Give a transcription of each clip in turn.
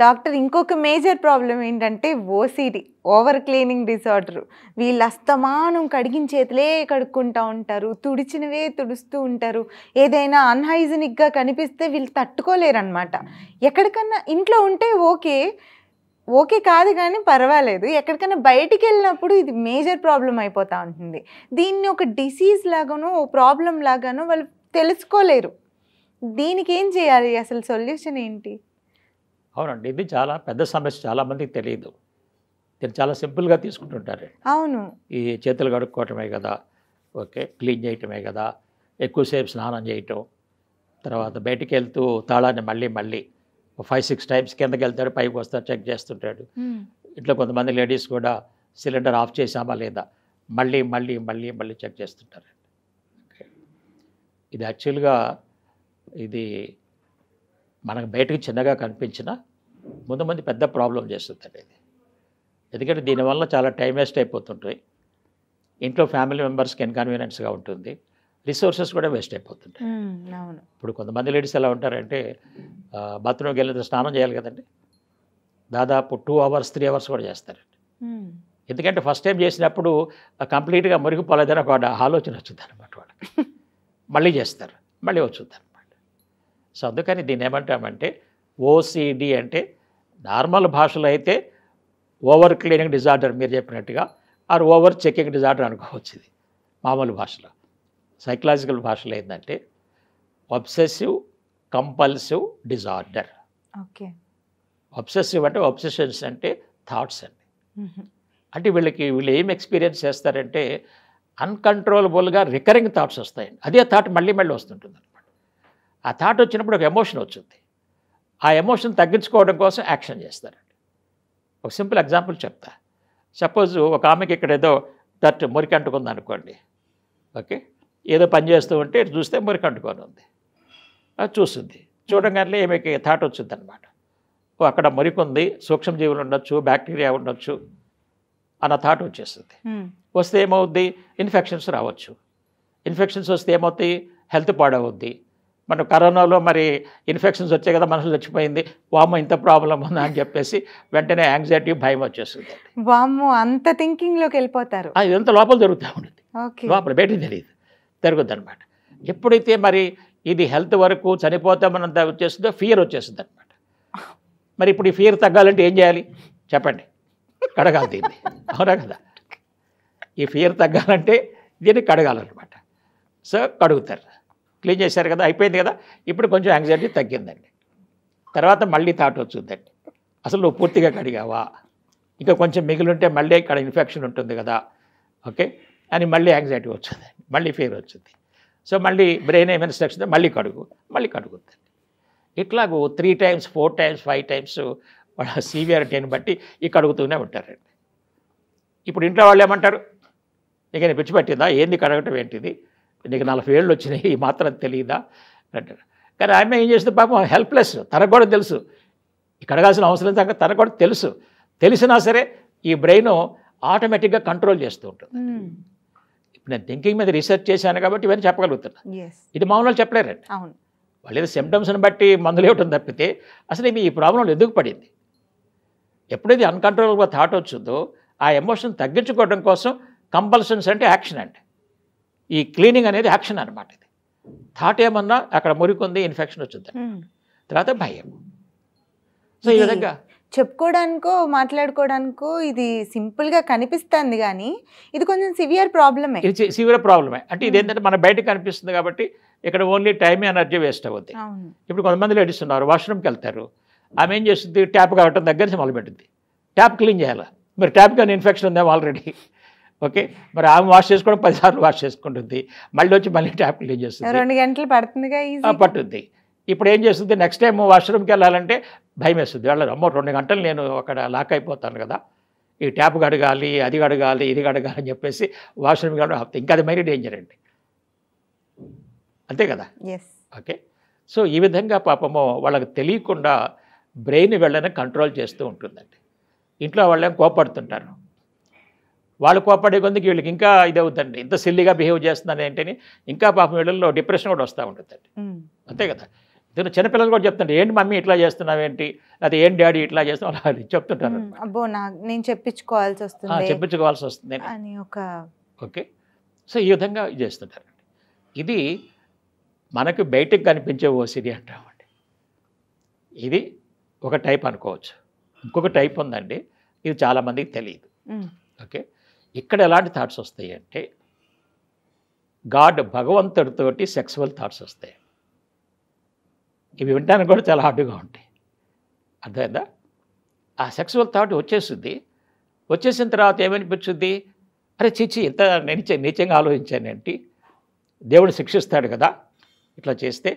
Doctor ఇంకొక major problem ఏంటంటే OCD, over cleaning disorder. వీళ్ళు అస్తమానం కడిగిన చేతులే కడుక్కుంటూ ఉంటారు, తుడిచినవే తుడుస్తూ ఉంటారు. ఏదైనా అన్హైజీనిక్గా కనిపిస్తే వీళ్ళు తట్టుకోలేరన్నమాట. ఎక్కడికన్నా ఇంట్లో ఉంటే ఓకే ఓకే కాదు కానీ పర్వాలేదు, ఎక్కడికైనా బయటికి వెళ్ళినప్పుడు ఇది మేజర్ ప్రాబ్లం అయిపోతూ ఉంటుంది. దీన్ని ఒక డిసీజ్ లాగానో ఓ ప్రాబ్లం లాగానో వాళ్ళు తెలుసుకోలేరు. దీనికి ఏం చేయాలి, అసలు సొల్యూషన్ ఏంటి? అవునండి, ఇది చాలా పెద్ద సమస్య, చాలామందికి తెలియదు. దీన్ని చాలా సింపుల్గా తీసుకుంటుంటారు. అవును, ఈ చేతులు కడుక్కోవటమే కదా, ఓకే, క్లీన్ చేయటమే కదా, ఎక్కువసేపు స్నానం చేయటం, తర్వాత బయటికి వెళ్తూ తాళాన్ని మళ్ళీ మళ్ళీ 5-6 టైమ్స్ కిందకి వెళ్తాడు, పైకి వస్తాడు, చెక్ చేస్తుంటాడు. ఇట్లా కొంతమంది లేడీస్ కూడా సిలిండర్ ఆఫ్ చేసామా లేదా మళ్ళీ మళ్ళీ మళ్ళీ మళ్ళీ చెక్ చేస్తుంటారు. ఓకే, ఇది యాక్చువల్గా ఇది మనకు బయటకు చిన్నగా కనిపించిన ముందు మంది పెద్ద ప్రాబ్లం చేస్తుందండి ఇది. ఎందుకంటే దీనివల్ల చాలా టైం వేస్ట్ అయిపోతుంటాయి, ఇంట్లో ఫ్యామిలీ మెంబర్స్కి ఇన్కన్వీనియన్స్గా ఉంటుంది, రిసోర్సెస్ కూడా వేస్ట్ అయిపోతుంటాయి. ఇప్పుడు కొంతమంది లేడీస్ ఎలా ఉంటారంటే బాత్రూమ్కి వెళ్ళిన స్నానం చేయాలి కదండి, దాదాపు 2 hours 3 hours కూడా చేస్తారండి. ఎందుకంటే ఫస్ట్ టైం చేసినప్పుడు కంప్లీట్గా మురిగిపోలేదని ఒక ఆలోచన వచ్చింది అనమాట వాళ్ళకి. మళ్ళీ చేస్తారు, మళ్ళీ వచ్చింది అనమాట. సో అందుకని దీన్ని ఏమంటామంటే ఓసిడి అంటే నార్మల్ భాషలో అయితే ఓవర్ క్లీనింగ్ డిజార్డర్ మీరు చెప్పినట్టుగా, ఆర్ ఓవర్ చెకింగ్ డిజార్డర్ అనుకోవచ్చు. ఇది మామూలు భాషలో. సైకలాజికల్ భాషలో ఏంటంటే obsessive compulsive disorder. Okay, obsessive అంటే అబ్సెషన్స్ అంటే థాట్స్ అండి. అంటే వీళ్ళు ఏం ఎక్స్పీరియన్స్ చేస్తారంటే అన్కంట్రోలబుల్గా రికరింగ్ థాట్స్ వస్తాయండి. అదే థాట్ మళ్ళీ మళ్ళీ వస్తుంటుంది అనమాట. ఆ థాట్ వచ్చినప్పుడు ఒక ఎమోషన్ వచ్చింది, ఆ ఎమోషన్ తగ్గించుకోవడం కోసం యాక్షన్ చేస్తారండి. ఒక సింపుల్ ఎగ్జాంపుల్ చెప్తా. సపోజ్ ఒక ఆమెకి ఇక్కడ ఏదో దట్ మురికి అంటుకుంది అనుకోండి, ఓకే, ఏదో పని చేస్తూ ఉంటే చూస్తే మురికి అంటుకొని ఉంది, అది చూస్తుంది. చూడగానే ఈమెకి థాట్ వచ్చింది అనమాట, ఓ అక్కడ మురికి ఉంది, సూక్ష్మజీవులు ఉండొచ్చు, బ్యాక్టీరియా ఉండొచ్చు అన్న థాట్ వచ్చేస్తుంది. వస్తే ఏమవుద్ది, ఇన్ఫెక్షన్స్ రావచ్చు. ఇన్ఫెక్షన్స్ వస్తే ఏమవుతాయి, హెల్త్ పాడవుద్ది. మన కరోనాలో మరి ఇన్ఫెక్షన్స్ వచ్చాయి కదా, మనుషులు చచ్చిపోయింది, వామ్మో ఇంత ప్రాబ్లం ఉందా అని చెప్పేసి వెంటనే యాంగ్జైటీ, భయం వచ్చేస్తుంది. వామ్మో అంత థింకింగ్లోకి వెళ్ళిపోతారు. ఇదంతా లోపల జరుగుతూ ఉంటుంది, లోపల బయటకు తెలియదు, జరుగుద్ది అనమాట. ఎప్పుడైతే మరి ఇది హెల్త్ వరకు చనిపోతామన్నంత వచ్చేస్తుందో ఫియర్ వచ్చేస్తుంది అనమాట. మరి ఇప్పుడు ఈ ఫియర్ తగ్గాలంటే ఏం చేయాలి చెప్పండి, కడగాలి దీన్ని, అవునా కదా. ఈ ఫియర్ తగ్గాలంటే దీన్ని కడగాలన్నమాట. సో కడుగుతారు, క్లీన్ చేశారు కదా, అయిపోయింది కదా, ఇప్పుడు కొంచెం యాంగ్జైటీ తగ్గిందండి. తర్వాత మళ్ళీ థాట్ వచ్చిందండి, అసలు నువ్వు పూర్తిగా కడిగావా, ఇంకా కొంచెం మిగిలింటే మళ్ళీ ఇక్కడ ఇన్ఫెక్షన్ ఉంటుంది కదా, ఓకే అని మళ్ళీ యాంగ్జైటీ వచ్చింది, మళ్ళీ ఫియర్ వచ్చింది. సో మళ్ళీ బ్రెయిన్ ఏమైనా ఇన్స్ట్రక్షన్ మళ్ళీ కడుగుతుంది. ఇట్లాగూ 3 times 4 times 5 times వాళ్ళ సీవియారిటీని బట్టి ఈ కడుగుతూనే ఉంటారండి. ఇప్పుడు ఇంట్లో వాళ్ళు ఏమంటారు, నీకు నేను పిచ్చి పట్టిందా, ఏంది కడగటం ఏంటిది, నీకు 40 ఏళ్ళు వచ్చినాయి, ఈ మాత్రం తెలియదా అంటారు. కానీ ఆమె ఏం చేస్తుంది పాపం, హెల్ప్లెస్, తనకు కూడా తెలుసు ఈ కడగాల్సిన అవసరం దాకా తనకు కూడా తెలుసు, తెలిసినా సరే ఈ బ్రెయిన్ ఆటోమేటిక్గా కంట్రోల్ చేస్తూ ఉంటుంది. ఇప్పుడు నేను థింకింగ్ మీద రీసెర్చ్ చేశాను కాబట్టి ఇవన్నీ చెప్పగలుగుతున్నా, ఇది మామూలు చెప్పలేరండి. వాళ్ళు ఏదో సిమ్టమ్స్ని బట్టి మందులు ఇవ్వటం తప్పితే అసలు ఈ ప్రాబ్లం ఎందుకు పడింది, ఎప్పుడైతే అన్కంట్రోల్గా థాట్ వచ్చిందో ఆ ఎమోషన్ తగ్గించుకోవడం కోసం కంపల్షన్స్ అంటే యాక్షన్ అండి. ఈ క్లీనింగ్ అనేది యాక్షన్ అనమాట. ఇది థాట్ ఏమన్నా అక్కడ మురికుంది, ఇన్ఫెక్షన్ వచ్చింది, తర్వాత భయం. సో ఈ విధంగా చెప్పుకోవడానికో మాట్లాడుకోవడానికో ఇది సింపుల్గా కనిపిస్తుంది, కానీ ఇది కొంచెం సివియర్ ప్రాబ్లమే. ఇది సివియర్ ప్రాబ్లమే. అంటే ఇదేంటంటే మన బయటకు కనిపిస్తుంది కాబట్టి ఇక్కడ ఓన్లీ టైం ఎనర్జీ వేస్ట్ అవుద్ది. ఇప్పుడు కొంతమంది లేడీస్ ఉన్నారు, వాష్రూమ్కి వెళ్తారు, ఆమె ఏం చేస్తుంది, ట్యాప్ కావటం దగ్గర నుంచి మొదలుపెట్టింది, ట్యాప్ క్లీన్ చేయాలి. మరి ట్యాప్ కానీ ఇన్ఫెక్షన్ ఉందేమో ఆల్రెడీ, ఓకే, మరి ఆమె వాష్ చేసుకోవడం 10 సార్లు వాష్ చేసుకుంటుంది, మళ్ళీ వచ్చి మళ్ళీ ట్యాప్ క్లీన్ చేస్తుంది, 2 గంటలు పడుతుందిగా, పట్టుద్ది. ఇప్పుడు ఏం చేస్తుంది, నెక్స్ట్ టైం వాష్రూమ్కి వెళ్ళాలంటే భయం వేస్తుంది, వెళ్ళదు, అమ్మో 2 గంటలు నేను అక్కడ లాక్ అయిపోతాను కదా, ఈ ట్యాప్ కడగాలి, అది కడగాలి, ఇది కడగాలి అని చెప్పేసి వాష్రూమ్కి వెళ్ళడం ఆపుతాయి. ఇంకా అది మరీ డేంజర్ అండి, అంతే కదా. ఓకే, సో ఈ విధంగా పాపము వాళ్ళకి తెలియకుండా బ్రెయిన్ వెళ్ళని కంట్రోల్ చేస్తూ ఉంటుందండి. ఇంట్లో వాళ్ళేం కోపడుతుంటారు, వాళ్ళు కోపడే కొందుకు వీళ్ళకి ఇంకా ఇది అవుతుందండి, ఇంత సిల్లీగా బిహేవ్ చేస్తున్నాను ఏంటని ఇంకా పాపం వీళ్ళల్లో డిప్రెషన్ కూడా వస్తూ ఉంటుందండి, అంతే కదా. దీని చిన్నపిల్లలు కూడా చెప్తుంటారు, ఏంటి మమ్మీ ఇట్లా చేస్తున్నావేంటి, అది ఏంటి డాడీ ఇట్లా చేస్తున్నావు, అలా చెప్తుంటారు. అబ్బో నేను చెప్పించుకోవాల్సి వస్తుంది చెప్పించుకోవాల్సి వస్తుంది అని ఒక ఓకే. సో ఈ విధంగా చేస్తుంటారండి. ఇది మనకు బయటకు కనిపించే ఓసిడి అంటామండి. ఇది ఒక టైప్ అనుకోవచ్చు. ఇంకొక టైప్ ఉందండి, ఇది చాలామందికి తెలియదు. ఓకే, ఇక్కడ ఎలాంటి థాట్స్ వస్తాయి అంటే భగవంతుడితోటి సెక్సువల్ థాట్స్ వస్తాయి. ఇవి వినడానికి కూడా చాలా హార్డ్గా ఉంటాయి. అర్థమైందా? ఆ సెక్సువల్ థాట్ వచ్చేసిన తర్వాత ఏమనిపించుద్ది, అరే చిచ్చి ఇంత నీచంగా ఆలోచించానేంటి, దేవుడు శిక్షిస్తాడు కదా ఇట్లా చేస్తే,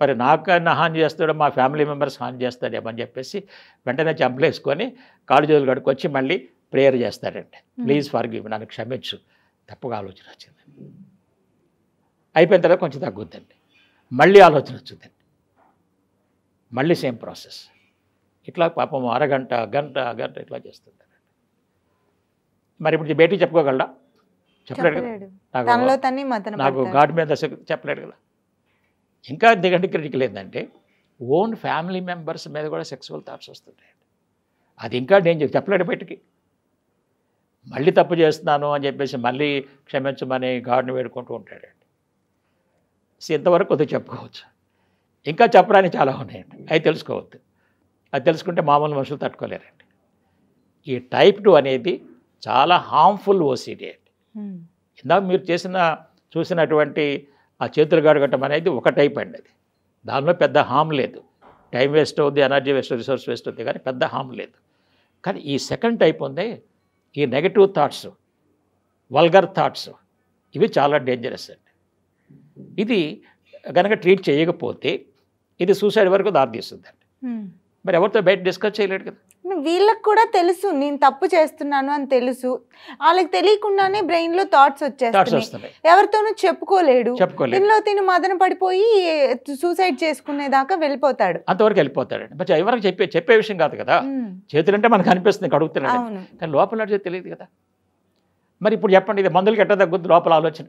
మరి నాకన్నా హాని చేస్తాడో మా ఫ్యామిలీ మెంబర్స్ హాని చేస్తాడేమని చెప్పేసి వెంటనే చంపలేసుకొని కాళ్ళు చేతులు కడుక్కొచ్చి మళ్ళీ ప్రేయర్ చేస్తాడండి. ప్లీజ్ ఫర్గివ్, నన్ను క్షమించు, తప్పుగా ఆలోచన వచ్చింది. అయిపోయిన తర్వాత కొంచెం తగ్గుద్దండి, మళ్ళీ ఆలోచన వచ్చిందండి, మళ్ళీ సేమ్ ప్రాసెస్. ఇట్లా పాపం అరగంట గంట ఇట్లా చేస్తుంటారు. మరి ఇప్పుడు బయటికి చెప్పుకోగలడా? చెప్పలేడు కదా. నాకు గాడ్ మీద చెప్పలేడు కదా. ఇంకా దిగండి క్రిటికల్ ఏంటంటే ఓన్ ఫ్యామిలీ మెంబర్స్ మీద కూడా సెక్సువల్ థాట్స్ వస్తుంటాయండి. అది ఇంకా డేంజర్. చెప్పలేడు బయటికి. మళ్ళీ తప్పు చేస్తున్నాను అని చెప్పేసి మళ్ళీ క్షమించమని గాడ్ని వేడుకుంటూ ఉంటాడండి. ఇంతవరకు కొద్దిగా చెప్పుకోవచ్చు. ఇంకా చెప్పడానికి చాలా ఉన్నాయండి, అవి తెలుసుకోవద్దు. అది తెలుసుకుంటే మామూలు మనుషులు తట్టుకోలేరండి. ఈ టైప్ 2 అనేది చాలా హార్మ్ఫుల్ ఓసిడి అండి. ఇందాక మీరు చూసినటువంటి ఆ చేతులు గడగటం అనేది ఒక టైప్ అండి. అది దానిలో పెద్ద హామ్ లేదు. టైం వేస్ట్ అవుద్ది, ఎనర్జీ వేస్ట్, రిసోర్స్ వేస్ట్ అవుతుంది, కానీ పెద్ద హామ్ లేదు. కానీ ఈ సెకండ్ టైప్ ఉంది, ఈ నెగటివ్ థాట్స్, వల్గర్ థాట్స్, ఇవి చాలా డేంజరస్ అండి. ఇది కనుక ట్రీట్ చేయకపోతే ఇది సూసైడ్ వరకు దారితీస్తుందండి. మరి ఎవరితో బయట డిస్కస్ చేయలేడు కదా. వీళ్ళకి కూడా తెలుసు నేను తప్పు చేస్తున్నాను అని తెలుసు, వాళ్ళకి తెలియకుండానే బ్రెయిన్ లో థాట్స్ వచ్చేస్తాయి. ఎవరితోనూ చెప్పుకోలేడు. దీనిలో తిని మదన పడిపోయి సూసైడ్ చేసుకునేదాకా వెళ్ళిపోతాడు. అంతవరకు వెళ్ళిపోతాడు. మరి ఎవరికి చెప్పే విషయం కాదు కదా. చేతులంటే మనకు అనిపిస్తుంది కడుగుతున్నాడు, కానీ లోపల తెలియదు కదా. మరి ఇప్పుడు చెప్పండి, ఇది మందులకి ఎట్లా తగ్గుద్ది లోపల ఆలోచన?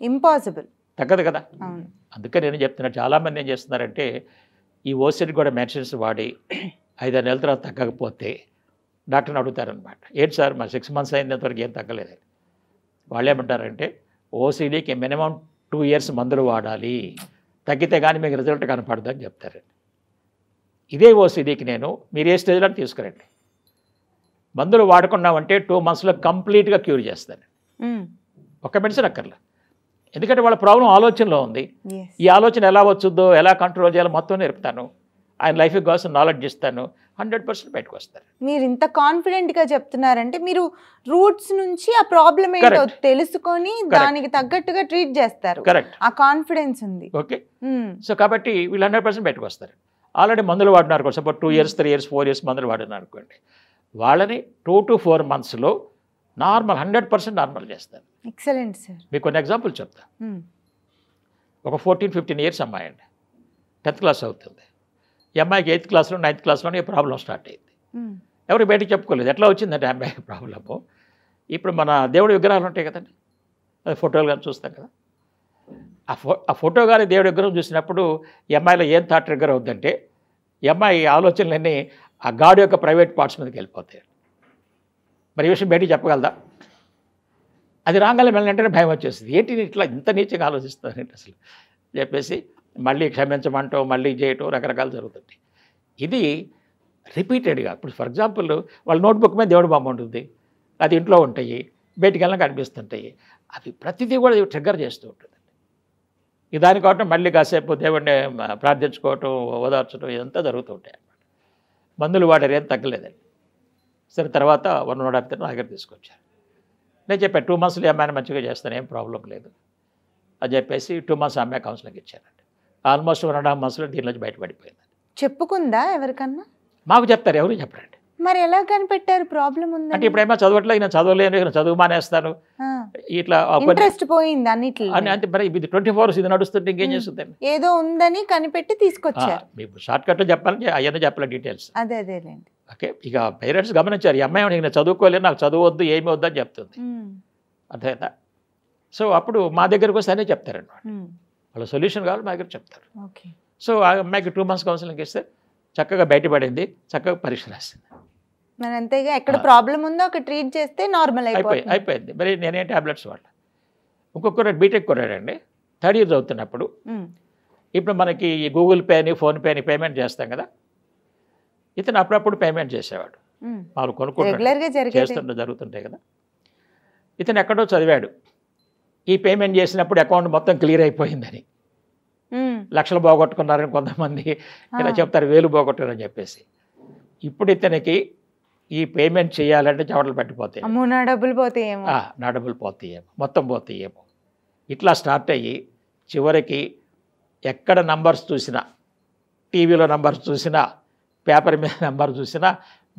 ఇంపాసిబుల్, తగ్గదు కదా. అందుకని నేను చెప్తున్నాను, చాలామంది ఏం చేస్తున్నారంటే ఈ ఓసిడి కూడా మెడిసిన్స్ వాడి 5-6 నెలల తర్వాత తగ్గకపోతే డాక్టర్ని అడుగుతారనమాట, ఏంటి సార్ మరి 6 months అయినంతవరకు ఏం తగ్గలేదని. వాళ్ళు ఏమంటారంటే ఓసిడీకి మినిమం 2 years మందులు వాడాలి, తగ్గితే కానీ మీకు రిజల్ట్ కనపడదు అని చెప్తారండి. ఇదే ఓసిడీకి మీరు ఏ స్టేజ్లో తీసుకురండి, మందులు వాడుకున్నామంటే 2 monthsలో కంప్లీట్గా క్యూర్ చేస్తాను. ఒక్క మెడిసిన్ అక్కర్లా. ఎందుకంటే వాళ్ళ ప్రాబ్లం ఆలోచనలో ఉంది. ఈ ఆలోచన ఎలా వచ్చుద్దో, ఎలా కంట్రోల్ చేయాలో మొత్తం నేర్పుతాను, ఆయన లైఫ్కి కావాల్సిన నాలెడ్జ్ ఇస్తాను, 100% బయటకు వస్తారు. మీరు ఇంత కాన్ఫిడెంట్గా చెప్తున్నారంటే మీరు రూట్స్ నుంచి ఆ ప్రాబ్లం ఏంటో తెలుసుకొని దానికి తగ్గట్టుగా ట్రీట్ చేస్తారు. కరెక్ట్, ఆ కాన్ఫిడెన్స్ ఉంది. ఓకే. సో కాబట్టి వీళ్ళు 100% బయటకు వస్తారు. ఆల్రెడీ మందులు వాడినారు, సపోజ్ 2 years 3 years 4 years మందులు వాడినారు అనుకోండి, వాళ్ళని 2 to 4 monthsలో నార్మల్ 100% నార్మల్ చేస్తారు. Excellent sir. మీకు కొన్ని ఎగ్జాంపుల్ చెప్తా. ఒక 14-15 years అమ్మాయి అండి, 10th class అవుతుంది. ఈ అమ్మాయికి 8th classలో 9th classలోనే ఈ ప్రాబ్లం స్టార్ట్ అయింది. ఎవరు బయటకు చెప్పుకోలేదు. ఎట్లా వచ్చిందంటే అమ్మాయికి ప్రాబ్లము, ఇప్పుడు మన దేవుడి విగ్రహాలు ఉంటాయి కదండి, అది ఫోటోలు కానీ చూస్తాం కదా, ఆ ఫోటో కానీ దేవుడి విగ్రహం చూసినప్పుడు ఈ అమ్మాయిలో ఏం థాట్ ట్రిగ్గర్ అవుతుందంటే ఈ అమ్మాయి ఆలోచనలన్నీ ఆ గాడ్ యొక్క ప్రైవేట్ పార్ట్స్ మీదకి వెళ్ళిపోతాయి. మరి ఈ విషయం బయటికి చెప్పగలదా? అది రాగానే మళ్ళీ వెంటనే భయం వచ్చేస్తుంది, ఏంటి ఇట్లా ఇంత నీచంగా ఆలోచిస్తానంటే అసలు చెప్పేసి మళ్ళీ క్షమించమంటాం, మళ్ళీ చేయటం, రకరకాలు జరుగుతుంది. ఇది రిపీటెడ్గా. ఇప్పుడు ఫర్ ఎగ్జాంపుల్ వాళ్ళ నోట్బుక్ మీద దేవుడి బొమ్మ ఉంటుంది, అది ఇంట్లో ఉంటాయి, బయటికి వెళ్ళినా కనిపిస్తుంటాయి, అవి ప్రతిదీ కూడా ట్రిగ్గర్ చేస్తూ ఉంటుంది. దాని కాబట్టి మళ్ళీ కాసేపు దేవుడిని ప్రార్థించుకోవటం, ఓదార్చడం, ఇదంతా జరుగుతూ ఉంటాయి అన్నమాట. మందులు వాడారు, ఏం తగ్గలేదండి. సరే తర్వాత 1.5 నా దగ్గర తీసుకొచ్చారు. నేను చెప్పాను 2 monthsలో అమ్మాయిని మంచిగా చేస్తాను, ఏం ప్రాబ్లం లేదు అని చెప్పేసి 2 months అమ్మాయి కౌన్సిలింగ్ ఇచ్చానండి. ఆల్మోస్ట్ 1.5 monthsలో దీనిలోంచి బయటపడిపోయింది. చెప్పుకుందా ఎవరికన్నా? మాకు చెప్తారు, ఎవరు చెప్పరండి. మరి ఎలా కనిపెట్టారు ప్రాబ్లం ఉంది అంటే ఇప్పుడేమో చదవట్లేదు, నేను చదవలేను, నేను చదువు మానేస్తాను, ఇట్లా ఇంట్రెస్ట్ పోయింది అన్నిట్లో అంటే మరి ఇది 24 hours ఇది నడుస్తుంటే ఇంకేం చేస్తుందండి? ఏదో ఉందని కనిపెట్టి తీసుకొచ్చారు. మీకు షార్ట్ కట్లో చెప్పాలని అవన్నీ చెప్పలే డీటెయిల్స్. అదేలేండి. ఓకే, ఇక పేరెంట్స్ గమనించారు, ఈ అమ్మాయి నేను చదువుకోలేదు, నాకు చదువు వద్దు, ఏమి వద్దు అని చెప్తుంది. అర్థమైందా? సో అప్పుడు మా దగ్గరకు వస్తే అనే చెప్తారండి వాళ్ళు. వాళ్ళ సొల్యూషన్ కావాలి మా దగ్గర చెప్తారు. సో ఆ అమ్మాయికి 2 months కౌన్సిలింగ్ ఇస్తే చక్కగా బయటపడింది, చక్కగా పరీక్ష రాసింది. మరి అంతేగా, ఎక్కడ ప్రాబ్లం ఉందో అక్కడ ట్రీట్ చేస్తే నార్మల్ అయిపోయింది. మరి నేనే టాబ్లెట్స్ వాడ. ఇంకొక బీటెక్ కొన్నాడండి, 3rd year చదువుతున్నప్పుడు. ఇప్పుడు మనకి ఈ గూగుల్ పే అని ఫోన్పే అని పేమెంట్ చేస్తాం కదా, ఇతను అప్పుడప్పుడు పేమెంట్ చేసేవాడు. వాళ్ళు కొనుక్కుంటారు, చేస్తుంటే జరుగుతుంటాయి కదా. ఇతను ఎక్కడో చదివాడు ఈ పేమెంట్ చేసినప్పుడు అకౌంట్ మొత్తం క్లియర్ అయిపోయిందని. లక్షలు పోగొట్టుకున్నారని కొంతమంది ఇలా చెప్తారు, 1000 పోగొట్టారని చెప్పేసి. ఇప్పుడు ఇతనికి ఈ పేమెంట్ చేయాలంటే చెమటలు పట్టిపోతాయి, నా డబ్బులు పోతాయేమో, నా డబ్బులు పోతాయేమో, మొత్తం పోతాయేమో. ఇట్లా స్టార్ట్ అయ్యి చివరికి ఎక్కడ నంబర్స్ చూసినా, టీవీలో నంబర్స్ చూసినా, పేపర్ మీద నెంబర్ చూసినా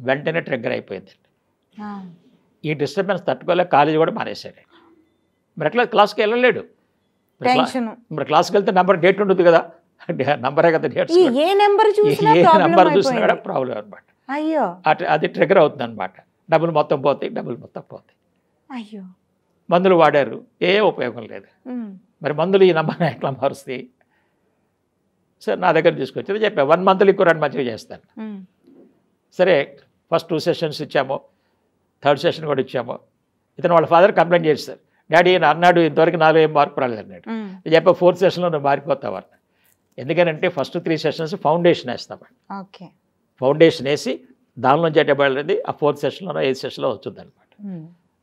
వెంటనే ట్రిగ్గర్ అయిపోయిందండి. ఈ డిస్టర్బెన్స్ తట్టుకోలేక కాలేజీ కూడా మానేశాడు. మరి ఎట్లా క్లాస్కి వెళ్ళలేడు. మరి క్లాస్కి వెళ్తే నెంబర్ డేట్ ఉంటుంది కదా, నంబరే కదా డేట్స్, ఏ నెంబర్ చూసినా కూడా ప్రాబ్లం అనమాట. అది ట్రిగ్గర్ అవుతుంది అనమాట. డబ్బులు మొత్తం పోతాయి. అయ్యో, మందులు వాడారు, ఏ ఉపయోగం లేదు. మరి మందులు ఈ నెంబర్ ఎట్లా మారుస్తాయి? సరే నా దగ్గర తీసుకొచ్చి చెప్పా, 1 month ఎక్కువ రండి, మంచిగా చేస్తాను. సరే ఫస్ట్ 2 sessions ఇచ్చాము, 3rd session కూడా ఇచ్చాము. ఇతను వాళ్ళ ఫాదర్ కంప్లైంట్ చేస్తారు, డాడీ అన్నాడు ఇంతవరకు నాలో ఏం మార్పు రాలేదు అన్నాడు. చెప్పా 4th sessionలో నువ్వు మారిపోతావు అన్న. ఎందుకనంటే ఫస్ట్ 3 sessions ఫౌండేషన్ వేస్తామండి. ఫౌండేషన్ వేసి దానిలోంచి ఎట్టబడేది ఆ 4th sessionలో 8th sessionలో వస్తుంది అనమాట.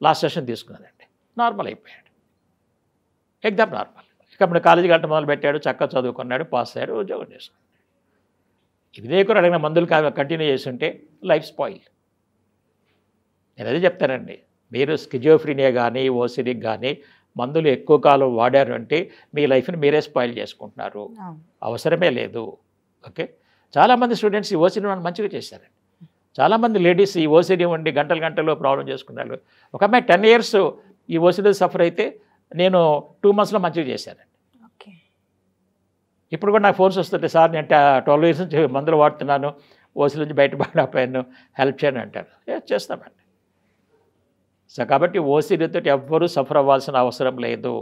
లాస్ట్ సెషన్ తీసుకున్నానండి, నార్మల్ అయిపోయాడు, ఎగ్జామ్ నార్మల్. ఇక అప్పుడు కాలేజీకి గంట మొదలు పెట్టాడు, చక్కగా చదువుకున్నాడు, పాస్ అయ్యాడు, ఉద్యోగం చేసుకున్నాడు. ఇదే కూడా అడిగిన మందులు కంటిన్యూ చేస్తుంటే లైఫ్ స్పాయిల్. నేను అదే చెప్తానండి, మీరు స్కిజోఫ్రీనియా కానీ ఓసిడికి కానీ మందులు ఎక్కువ కాలం వాడారు అంటే మీ లైఫ్ని మీరే స్పాయిల్ చేసుకుంటున్నారు, అవసరమే లేదు. ఓకే, చాలామంది స్టూడెంట్స్ ఈ ఓసిడి మంచిగా చేశారండి. చాలామంది లేడీస్ ఈ ఓసిడి ఉండి గంటలు ప్రాబ్లం చేసుకున్నారు. ఒక అమ్మాయి 10 years ఈ ఓసిడి సఫర్ అయితే నేను 2 monthsలో మంచిగా చేశానండి. ఇప్పుడు కూడా నాకు ఫోన్స్ వస్తుంటే, సార్ నేను 12 years నుంచి మందులు వాడుతున్నాను, ఓసిడి నుంచి బయటపడకపోయాను, హెల్ప్ చేయను అంటారు. చేస్తామండి. సో కాబట్టి ఓసిడితో ఎవ్వరూ సఫర్ అవ్వాల్సిన అవసరం లేదు.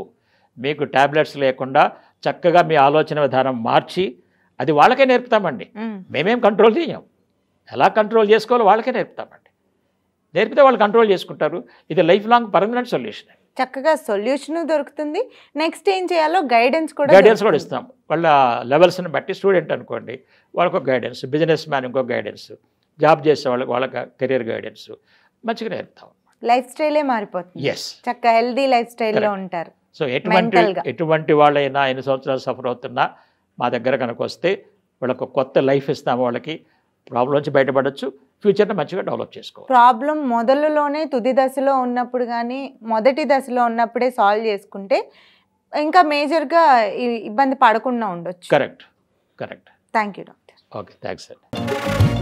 మీకు ట్యాబ్లెట్స్ లేకుండా చక్కగా మీ ఆలోచన విధానం మార్చి అది వాళ్ళకే నేర్పుతామండి. మేమేం కంట్రోల్ చేయం, ఎలా కంట్రోల్ చేసుకోవాలో వాళ్ళకే నేర్పుతామండి. నేర్పితే వాళ్ళు కంట్రోల్ చేసుకుంటారు. ఇది లైఫ్ లాంగ్ పర్మనెంట్ సొల్యూషన్. చక్కగా సొల్యూషన్ దొరుకుతుంది, నెక్స్ట్ ఏం చేయాలో గైడెన్స్ కూడా ఇస్తాం. వాళ్ళ లెవెల్స్ని బట్టి, స్టూడెంట్ అనుకోండి వాళ్ళకు గైడెన్స్, బిజినెస్ మ్యాన్ ఇంకో గైడెన్స్, జాబ్ చేసే వాళ్ళకి కెరీర్ గైడెన్స్ మంచిగా నేర్పుతాం. లైఫ్ స్టైలే మారిపోతుంది, చక్కగా హెల్దీ లైఫ్ స్టైల్లో ఉంటారు. సో ఎటువంటి వాళ్ళైనా ఎన్ని సంవత్సరాలు సఫర్ అవుతున్నా మా దగ్గర కనుక వస్తే వాళ్ళకు కొత్త లైఫ్ ఇస్తాము. వాళ్ళకి ప్రాబ్లం నుంచి బయటపడవచ్చు, ఫ్యూచర్ని మంచిగా డెవలప్ చేసుకోవాలి. ప్రాబ్లం మొదలులోనే తుది దశలో ఉన్నప్పుడు కానీ మొదటి దశలో ఉన్నప్పుడే సాల్వ్ చేసుకుంటే ఇంకా మేజర్గా ఇబ్బంది పడకుండా ఉండొచ్చు. Correct. Thank you doctor. Okay, thanks అండి.